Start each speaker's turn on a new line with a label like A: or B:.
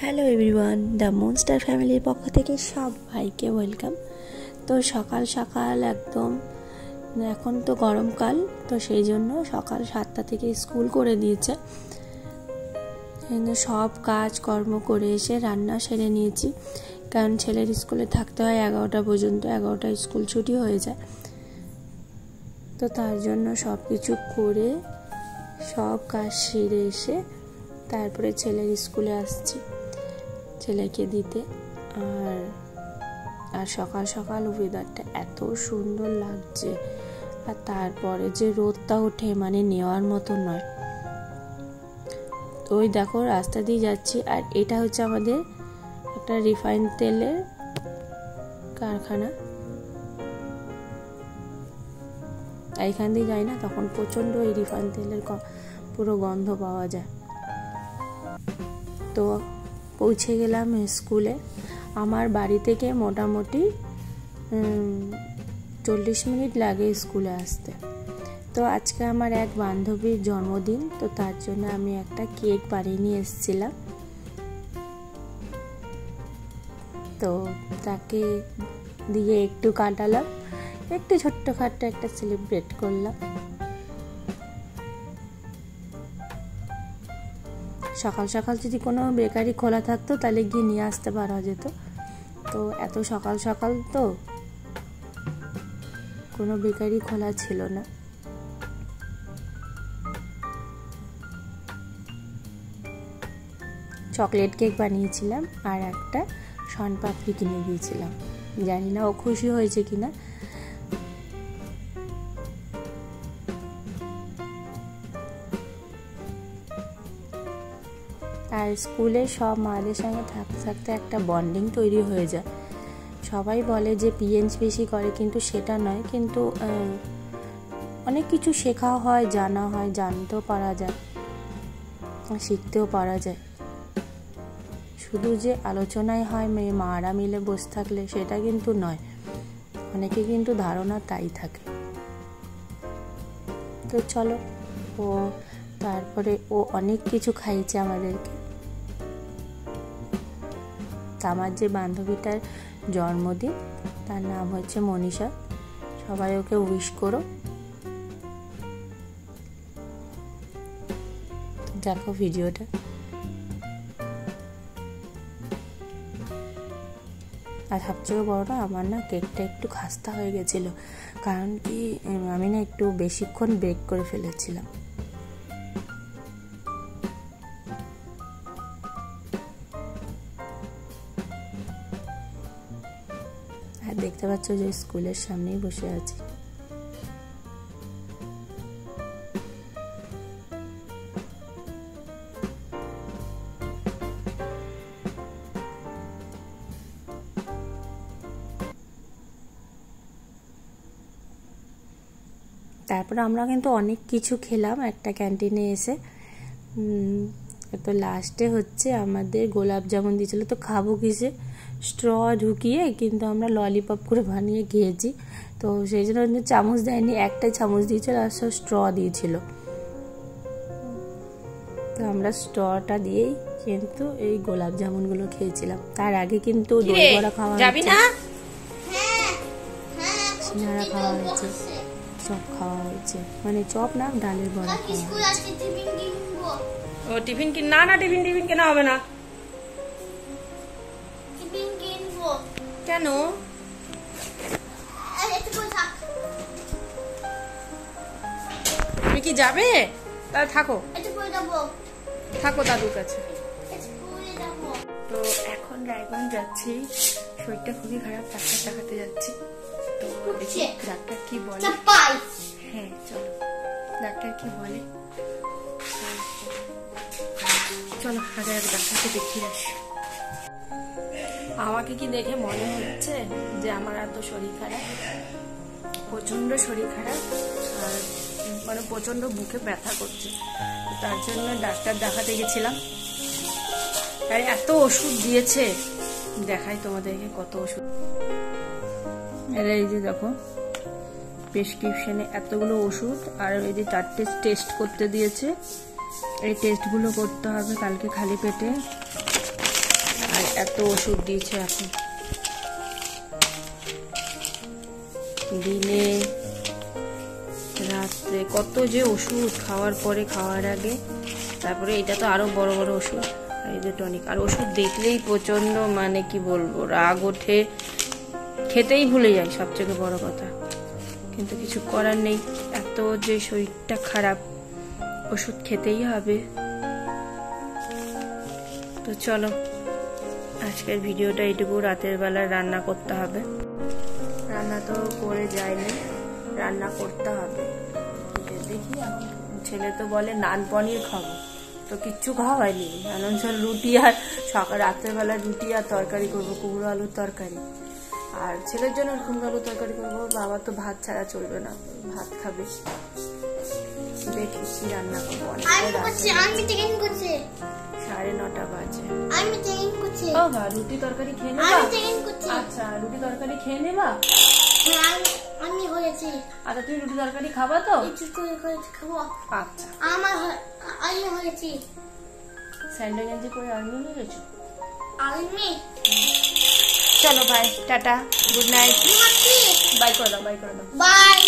A: Hello everyone, the monster ফ্যামিলির পক্ষ থেকে সবাইকে ওয়েলকাম। তো সকাল সকাল একদম, এখন তো গরমকাল, তো সেই জন্য সকাল 7টা থেকে স্কুল করে দিয়েছে। সব কাজ কর্ম করে এসে রান্না সেরে নিয়েছি, কারণ ছেলের স্কুলে থাকতে হয় 11টা পর্যন্ত, 11টায় স্কুল ছুটি হয়ে যায়। তো তার জন্য সব কিছু করে সব কাজ সেরে এসে তারপরে ছেলের স্কুলে আসছি ছেলেকে দিতে। আর সকাল সকাল ওয়েদারটা এত সুন্দর লাগছে, আর তারপরে যে রোদটা ওঠে মানে নেওয়ার মতো নয়। তো ওই দেখো রাস্তা দিয়ে যাচ্ছি, আর এটা হচ্ছে আমাদের একটা রিফাইন তেলের কারখানা। এইখান দিয়ে যাই না, তখন প্রচণ্ড ওই রিফাইন তেলের পুরো গন্ধ পাওয়া যায়। তো পৌঁছে গেলাম স্কুলে। আমার বাড়ি থেকে মোটামুটি 40 মিনিট লাগে স্কুলে আসতে। তো আজকে আমার এক বান্ধবীর জন্মদিন, তো তার জন্য আমি একটা কেক বানিয়ে নিয়ে এসেছিলাম। তো তাকে দিয়ে একটু কাটালাম, একটু ছোট্টখাট্ট একটা সেলিব্রেট করলাম। সকাল সকাল যদি কোনো বেকারি খোলা থাকতো তাহলে গিয়ে নিয়ে আসতে পারা যেত, তো এত সকাল সকাল তো কোনো বেকারি খোলা ছিল না। চকলেট কেক বানিয়েছিলাম আর একটা শনপাপড়ি কিনে দিয়েছিলাম। জানি না ও খুশি হয়েছে কিনা। আর স্কুলে সব মাদের সঙ্গে থাকতে থাকতে একটা বন্ডিং তৈরি হয়ে যায়। সবাই বলে যে পিএনস বেশি করে, কিন্তু সেটা নয়। কিন্তু অনেক কিছু শেখা হয়, জানা হয়, জানতেও পারা যায়, শিখতেও পারা যায়। শুধু যে আলোচনায় হয় মারা মিলে বসে থাকলে, সেটা কিন্তু নয়। অনেকে কিন্তু ধারণা তাই থাকে। তো চলো, তারপরে ও অনেক কিছু খাইয়েছে আমাদেরকে। আমার যে বান্ধবীটার জন্মদিন, তার নাম হচ্ছে মনীষা। সবাই ওকে উইশ করো। দেখো ভিডিওটা। আর সবচেয়ে বড়টা, আমার না কেকটা একটু খাস্তা হয়ে গেছিলো, কারণ কি আমি না একটু বেশিক্ষণ বেক করে ফেলেছিলাম। আর দেখতে পাচ্ছ যে স্কুলের সামনেই বসে আছি। তারপরে আমরা কিন্তু অনেক কিছু খেলাম একটা ক্যান্টিনে এসে। তো লাস্টে হচ্ছে আমাদের গোলাপ জামুন দিয়েছিল। তো খাবো কিসে, স্ট্র ঢুকিয়ে কিন্তু আমরা ললিপপ করে বানিয়ে খেয়েছি। তো সেই জন্য চামচ দেয়নি, একটাই চামচ দিয়েছিল, আর সব স্ট্র দিয়েছিল। তো আমরা স্ট্রটা দিয়েই কিন্তু এই গোলাপ জামুনগুলো খেয়েছিলাম। তার আগে কিন্তু দই বড়া খাওয়া হয়েছে, সিঙ্গারা খাওয়া হয়েছে, চপ খাওয়া হয়েছে, মানে চপ না, ডালের বড়া খাওয়া হয়েছে।
B: ও টিফিন কিন না, না টিফিন কেনা হবে না। কেন? তুমি কি যাবে? তাহলে থাকো দাদুর কাছে। তো এখন রায়গঞ্জ যাচ্ছি, শরীরটা খুবই খারাপ, ডাক্তার দেখাতে যাচ্ছি। তো দেখি ডাক্তার কি বলে। হ্যাঁ চলো, ডাক্তার কি বলে চলো আগে ডাক্তারকে দেখিয়ে আসি। আমাকে কি দেখে মনে হচ্ছে যে আমার এত শরীর খারাপ? প্রচন্ড শরীর খারাপ, আর মানে প্রচন্ড বুকে ব্যথা করছে। তার জন্য ডাক্তার দেখাতে গেছিলাম। আর এত ওষুধ দিয়েছে, দেখাই তোমাদেরকে কত ওষুধ। এই যে দেখো, প্রেসক্রিপশনে এতগুলো ওষুধ আর এই যে 4টে টেস্ট করতে দিয়েছে। এই টেস্টগুলো করতে হবে কালকে খালি পেটে। আর এত ওষুধ দিয়েছে এখন, দিনে রাত্রে কত যে ওষুধ, খাওয়ার পরে খাওয়ার আগে, তারপরে এটা তো আরো বড় বড় ওষুধ, এই যে টনিক। আর ওষুধ দেখলেই প্রচন্ড মানে কি বলবো রাগ ওঠে, খেতেই ভুলে যায় সবচেয়ে বড় কথা। কিন্তু কিছু করার নেই, এত যে শরীরটা খারাপ, ওষুধ খেতেই হবে। তো চলো আজকের ভিডিওটা এইটুকু। রাতের বেলা রান্না করতে হবে, রান্না তো করে যায়নি, রান্না করতে হবে। দেখি ছেলে তো বলে নান পনির খাবো, তো কিচ্ছু খাওয়া হয়নি। আনন্দ রুটি আর সকাল রাতের বেলা রুটি আর তরকারি করবো, কুমড়ো আলুর তরকারি। আর ছেলের জন্য কুমড়ো আলুর তরকারি করবো। বাবা তো ভাত ছাড়া চলবে না, ভাত খাবে। দেখি কি রান্না করবো। 9:30 বাজে। ও বা রুটি তরকারি খেয়ে নেবা? আচ্ছা রুটি তরকারি খেয়ে নেবা?
C: আমি হয়েছি।
B: আচ্ছা তুমি রুটি তরকারি খাবা তো?
C: খাবো।
B: আচ্ছা
C: আমি হয়েছি।
B: স্যান্ডেল গেঞ্জি পরে আর্মি হয়ে গেছো?
C: আর্মি।
B: চলো ভাই, টাটা, গুড নাইট। বাই করে দাও, বাই করে দাও।
C: বাই।